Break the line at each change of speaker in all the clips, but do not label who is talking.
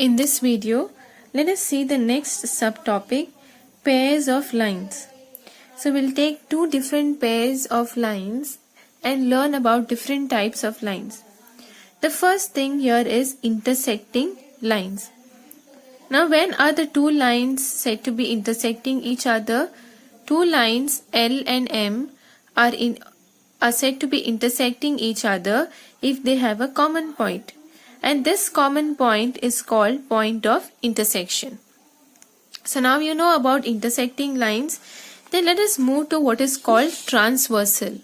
In this video, let us see the next subtopic, pairs of lines. So we'll take two different pairs of lines and learn about different types of lines. The first thing here is intersecting lines. Now when are the two lines said to be intersecting each other? Two lines L and M are said to be intersecting each other if they have a common point. And this common point is called point of intersection. So now you know about intersecting lines. Then let us move to what is called transversal.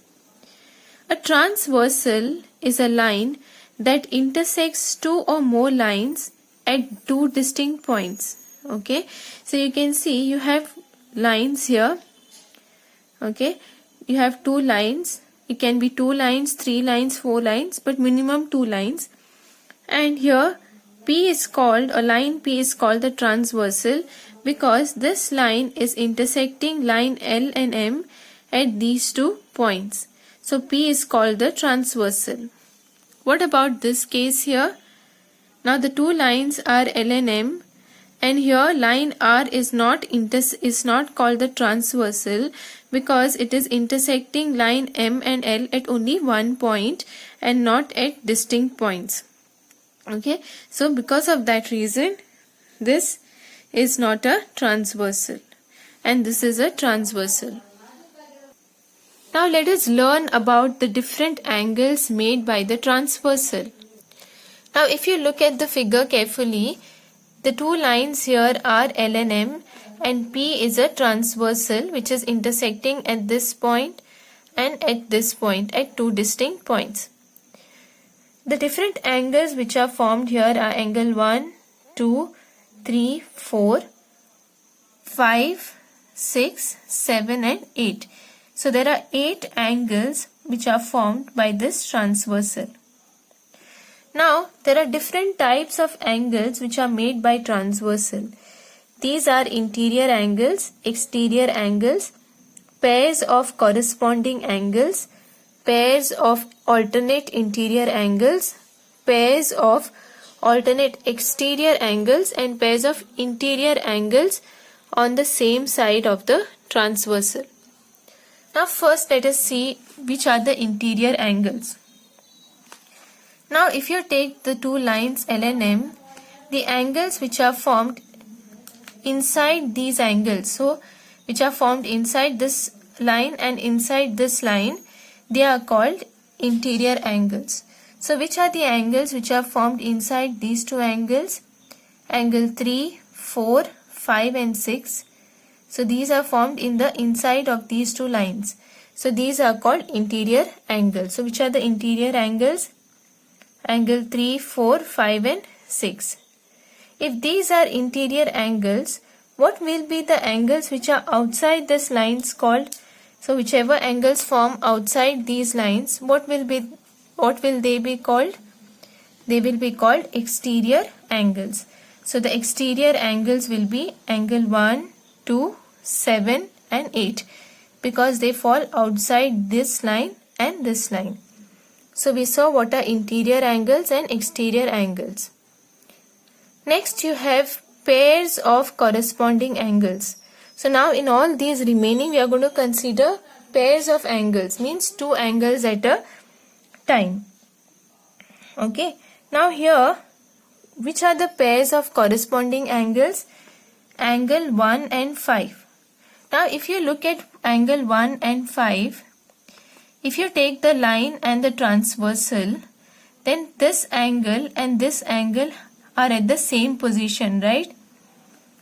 A transversal is a line that intersects two or more lines at two distinct points. Okay, so you can see you have lines here. Okay, you have two lines. It can be 2 lines, 3 lines, 4 lines, but minimum 2 lines. And here line P is called the transversal because this line is intersecting line L and M at these 2 points. So P is called the transversal. What about this case here? Now the 2 lines are L and M, and here line R is not called the transversal because it is intersecting line M and L at only one point and not at distinct points. Okay, so because of that reason, this is not a transversal and this is a transversal. Now let us learn about the different angles made by the transversal. Now if you look at the figure carefully, the two lines here are L and M, and P is a transversal which is intersecting at this point and at this point at two distinct points. The different angles which are formed here are angle 1, 2, 3, 4, 5, 6, 7 and 8. So there are 8 angles which are formed by this transversal. Now there are different types of angles which are made by transversal. These are interior angles, exterior angles, pairs of corresponding angles, pairs of alternate interior angles, pairs of alternate exterior angles and pairs of interior angles on the same side of the transversal. Now first let us see which are the interior angles. Now if you take the two lines L and M, the angles which are formed inside these angles, so which are formed inside this line and inside this line, they are called interior angles. So which are the angles which are formed inside these two angles? Angle 3, 4, 5 and 6. So these are formed in the inside of these two lines. So these are called interior angles. So which are the interior angles? Angle 3, 4, 5 and 6. If these are interior angles, what will be the angles which are outside this lines called? So whichever angles form outside these lines, what will they be called? They will be called exterior angles. So the exterior angles will be angle 1, 2, 7 and 8 because they fall outside this line and this line. So we saw what are interior angles and exterior angles. Next you have pairs of corresponding angles. So now in all these remaining we are going to consider pairs of angles, means two angles at a time. Okay, now here which are the pairs of corresponding angles? Angle 1 and 5. Now if you look at angle 1 and 5, if you take the line and the transversal, then this angle and this angle are at the same position, right?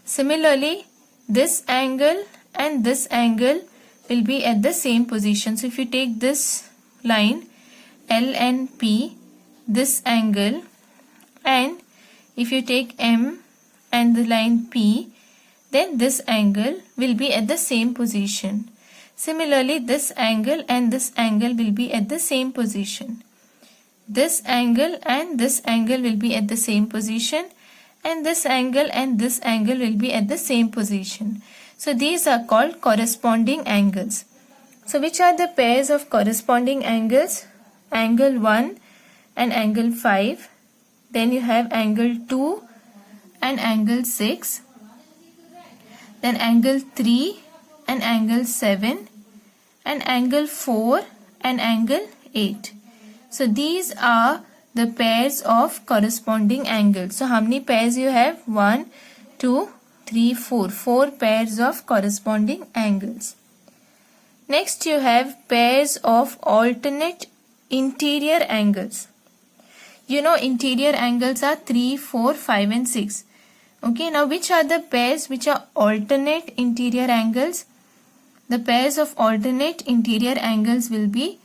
Similarly, this angle and this angle will be at the same position. So if you take this line L and P, this angle, and if you take M and the line P, then this angle will be at the same position. Similarly, this angle and this angle will be at the same position. This angle and this angle will be at the same position, and this angle and this angle will be at the same position. So these are called corresponding angles. So which are the pairs of corresponding angles? Angle 1 and angle 5. Then you have angle 2 and angle 6, then angle 3 and angle 7, and angle 4 and angle 8. So these are the pairs of corresponding angles. So how many pairs you have? 1, 2, 3, 4. 4 pairs of corresponding angles. Next you have pairs of alternate interior angles. You know interior angles are 3, 4, 5 and 6. Okay, now which are the pairs which are alternate interior angles? The pairs of alternate interior angles will be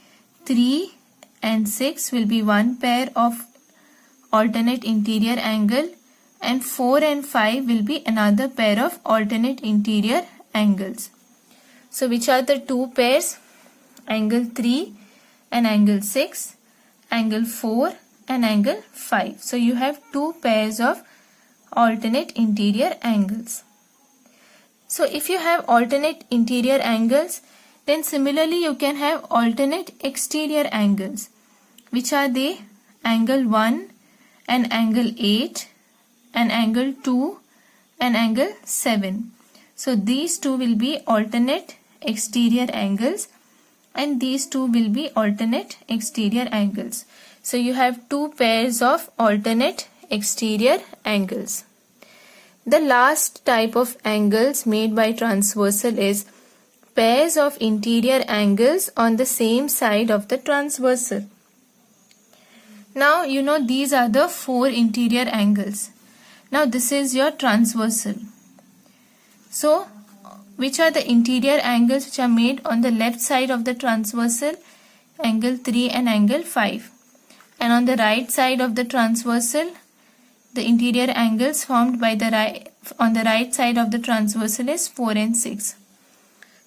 3 and 6 will be one pair of alternate interior angle, and 4 and 5 will be another pair of alternate interior angles. So which are the two pairs? Angle 3 and angle 6, angle 4 and angle 5. So you have two pairs of alternate interior angles. So if you have alternate interior angles, then similarly you can have alternate exterior angles. Which are they? Angle 1 and angle 8 and angle 2 and angle 7. So these two will be alternate exterior angles and these two will be alternate exterior angles. So you have two pairs of alternate exterior angles. The last type of angles made by transversal is pairs of interior angles on the same side of the transversal. Now you know these are the four interior angles. Now this is your transversal. So which are the interior angles which are made on the left side of the transversal? Angle 3 and angle 5. And on the right side of the transversal, the interior angles formed by on the right side of the transversal is 4 and 6.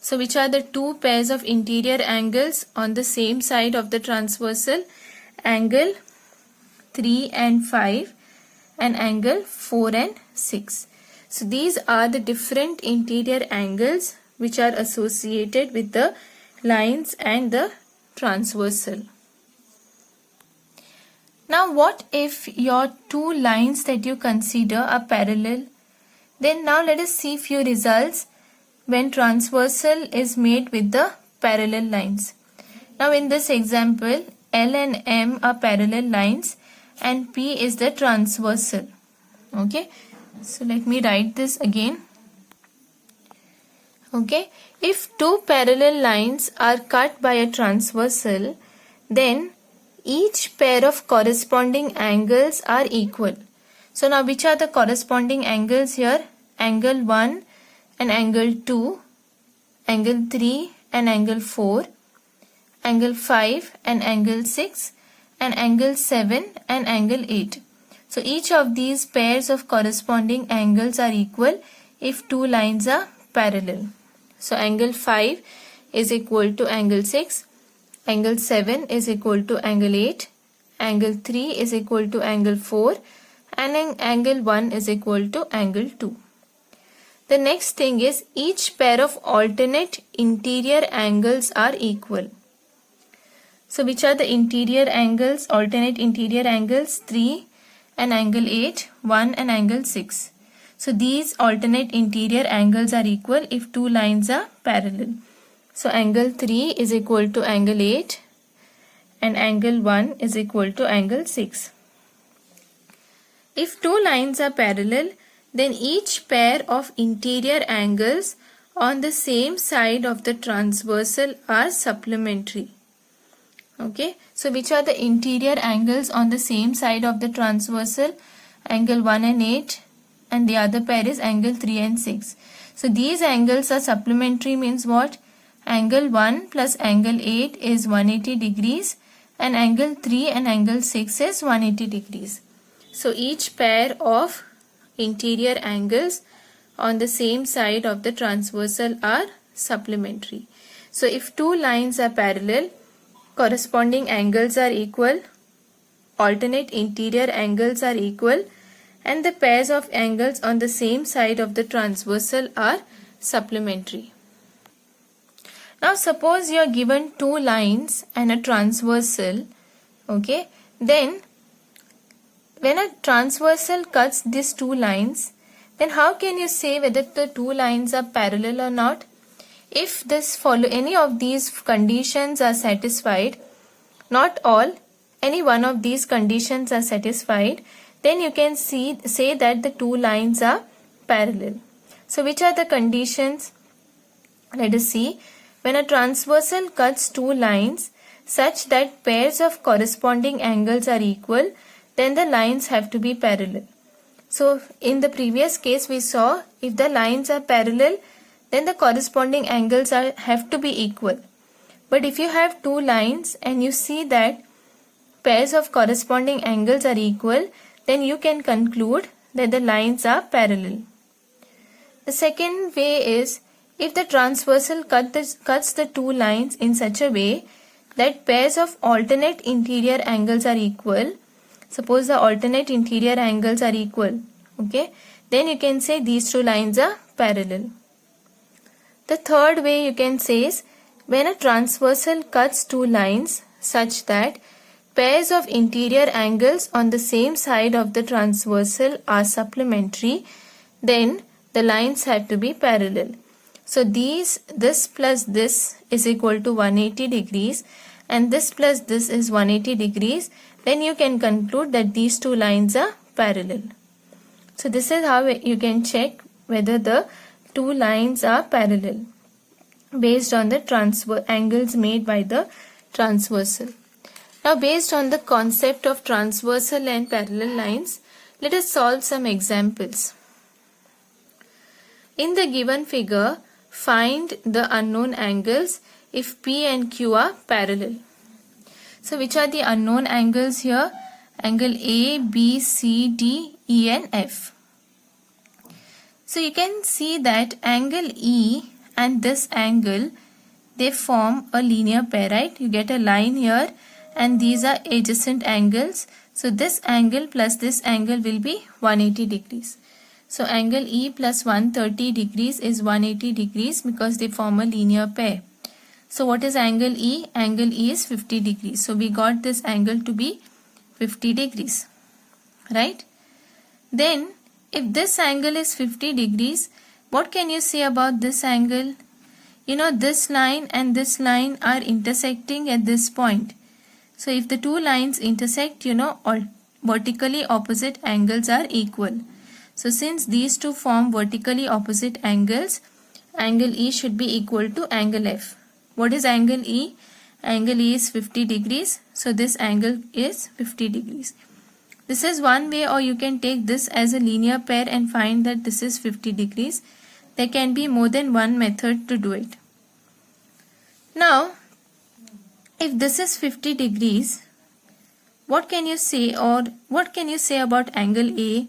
So which are the two pairs of interior angles on the same side of the transversal? Angle 3 and 5 and angle 4 and 6. So these are the different interior angles which are associated with the lines and the transversal. Now what if your two lines that you consider are parallel? Then now let us see few results when transversal is made with the parallel lines. Now in this example, L and M are parallel lines and P is the transversal. Okay, so let me write this again. Okay, if two parallel lines are cut by a transversal, then each pair of corresponding angles are equal. So now which are the corresponding angles here? Angle 1 and angle 2, angle 3 and angle 4, angle 5 and angle 6, and angle 7 and angle 8. So each of these pairs of corresponding angles are equal if two lines are parallel. So angle 5 is equal to angle 6, angle 7 is equal to angle 8, angle 3 is equal to angle 4, and angle 1 is equal to angle 2. The next thing is each pair of alternate interior angles are equal. So which are the interior angles, alternate interior angles? 3 and angle 8, 1 and angle 6. So these alternate interior angles are equal if two lines are parallel. So angle 3 is equal to angle 8 and angle 1 is equal to angle 6. If two lines are parallel, then each pair of interior angles on the same side of the transversal are supplementary. Okay, so which are the interior angles on the same side of the transversal? Angle 1 and 8, and the other pair is angle 3 and 6. So these angles are supplementary means what? Angle 1 plus angle 8 is 180 degrees and angle 3 and angle 6 is 180 degrees. So each pair of interior angles on the same side of the transversal are supplementary. So if two lines are parallel, corresponding angles are equal, alternate interior angles are equal, and the pairs of angles on the same side of the transversal are supplementary. Now suppose you are given two lines and a transversal, okay, then when a transversal cuts these two lines, then how can you say whether the two lines are parallel or not? If any of these conditions are satisfied, not all, any one of these conditions are satisfied, then you can say that the two lines are parallel. So which are the conditions? Let us see. When a transversal cuts two lines such that pairs of corresponding angles are equal, then the lines have to be parallel. So in the previous case we saw if the lines are parallel, then the corresponding angles have to be equal. But if you have two lines and you see that pairs of corresponding angles are equal, then you can conclude that the lines are parallel. The second way is if the transversal cuts the two lines in such a way that pairs of alternate interior angles are equal. Suppose the alternate interior angles are equal, okay, then you can say these two lines are parallel. The third way you can say is when a transversal cuts two lines such that pairs of interior angles on the same side of the transversal are supplementary, then the lines have to be parallel. So this plus this is equal to 180 degrees and this plus this is 180 degrees, then you can conclude that these two lines are parallel. So this is how you can check whether the two lines are parallel based on the angles made by the transversal. Now based on the concept of transversal and parallel lines, let us solve some examples. In the given figure, find the unknown angles if P and Q are parallel. So which are the unknown angles here? Angle A, B, C, D, E and F. So you can see that angle E and this angle, they form a linear pair, right? You get a line here and these are adjacent angles. So this angle plus this angle will be 180 degrees. So angle E plus 130 degrees is 180 degrees because they form a linear pair. So what is angle E? Angle E is 50 degrees. So we got this angle to be 50 degrees, right? Then if this angle is 50 degrees, what can you say about this angle? You know, this line and this line are intersecting at this point. So if the two lines intersect, you know, all vertically opposite angles are equal. So since these two form vertically opposite angles, angle E should be equal to angle F. What is angle E? Angle E is 50 degrees. So this angle is 50 degrees. This is one way, or you can take this as a linear pair and find that this is 50 degrees. There can be more than one method to do it. Now, if this is 50 degrees, what can you say, or what can you say about angle A?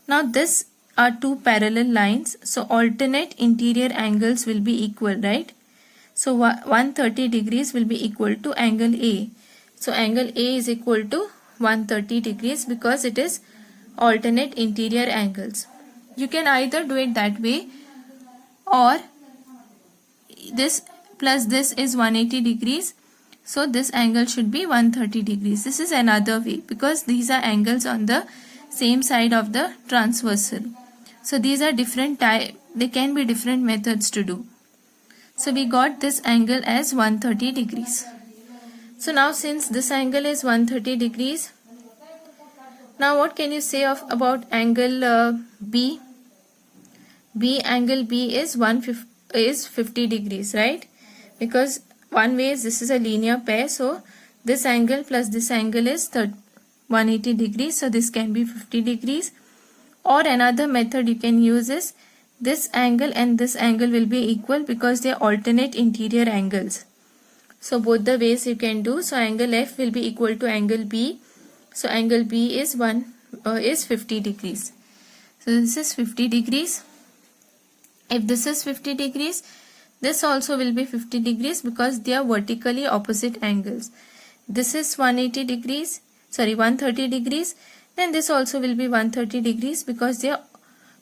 Now this are two parallel lines, so alternate interior angles will be equal, right? So 130 degrees will be equal to angle A. So angle A is equal to 130 degrees because it is alternate interior angles. You can either do it that way, or this plus this is 180 degrees. So this angle should be 130 degrees. This is another way because these are angles on the same side of the transversal. So these are different type. They can be different methods to do. So we got this angle as 130 degrees. So now since this angle is 130 degrees, now what can you say about angle B? Angle B is 50 degrees, right? Because one way is this is a linear pair, so this angle plus this angle is 180 degrees, so this can be 50 degrees. Or another method you can use is this angle and this angle will be equal because they are alternate interior angles. So both the ways you can do. So angle F will be equal to angle B. So angle B is 50 degrees. So this is 50 degrees. If this is 50 degrees, this also will be 50 degrees because they are vertically opposite angles. This is 130 degrees, then this also will be 130 degrees because they are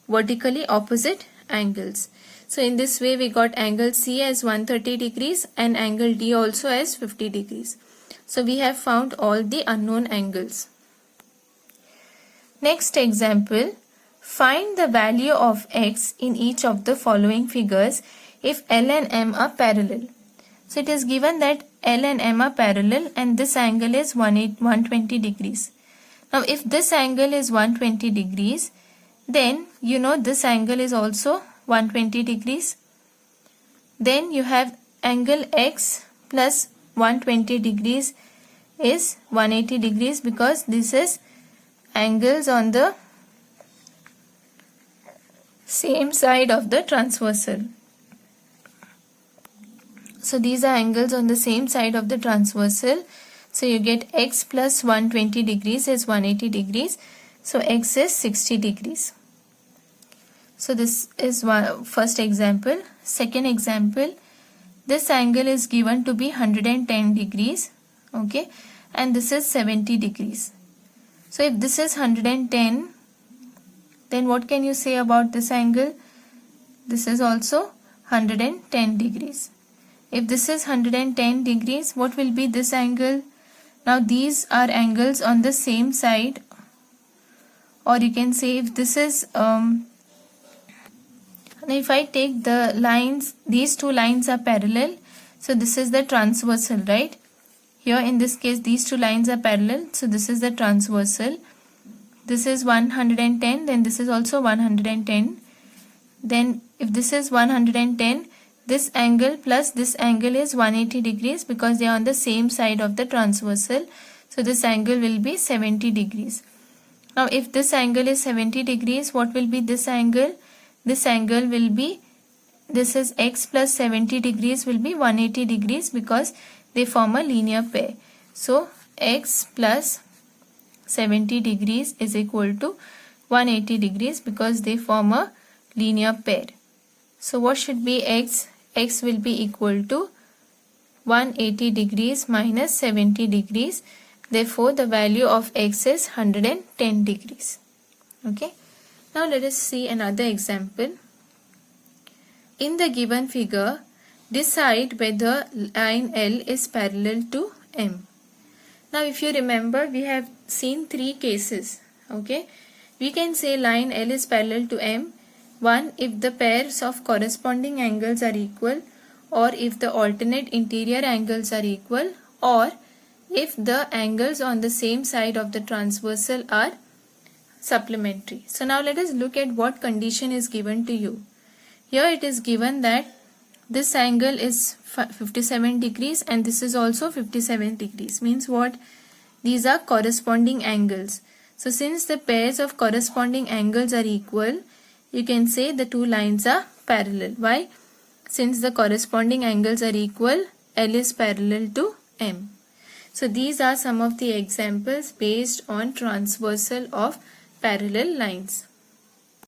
vertically opposite angles. So in this way we got angle C as 130 degrees and angle D also as 50 degrees. So we have found all the unknown angles. Next example, find the value of x in each of the following figures if L and M are parallel. So it is given that L and M are parallel and this angle is 120 degrees. Now if this angle is 120 degrees, then you know this angle is also 120 degrees. Then you have angle x plus 120 degrees is 180 degrees because this is angles on the same side of the transversal. So these are angles on the same side of the transversal. So you get x plus 120 degrees is 180 degrees. So x is 60 degrees. So this is one first example. Second example, this angle is given to be 110 degrees. Okay, and this is 70 degrees. So if this is 110, then what can you say about this angle? This is also 110 degrees. If this is 110 degrees, what will be this angle? Now these are angles on the same side, or you can say if this is if I take the lines, these two lines are parallel, so this is the transversal, right? Here in this case these two lines are parallel, so this is the transversal. This is 110, then this is also 110. Then if this is 110, this angle plus this angle is 180 degrees because they are on the same side of the transversal. So this angle will be 70 degrees. Now if this angle is 70 degrees, what will be this angle? This angle will be, this is x plus 70 degrees will be 180 degrees because they form a linear pair. So x plus 70 degrees is equal to 180 degrees because they form a linear pair. So what should be x? X will be equal to 180 degrees minus 70 degrees. Therefore, the value of x is 110 degrees. Okay. Now let us see another example. In the given figure, decide whether line L is parallel to M. Now if you remember, we have seen three cases. Okay. We can say line L is parallel to M. One, if the pairs of corresponding angles are equal, or if the alternate interior angles are equal, or if the angles on the same side of the transversal are supplementary. So now let us look at what condition is given to you. Here it is given that this angle is 57 degrees and this is also 57 degrees. Means what? These are corresponding angles. So since the pairs of corresponding angles are equal, you can say the two lines are parallel. Why? Since the corresponding angles are equal, L is parallel to M. So these are some of the examples based on transversal of parallel lines.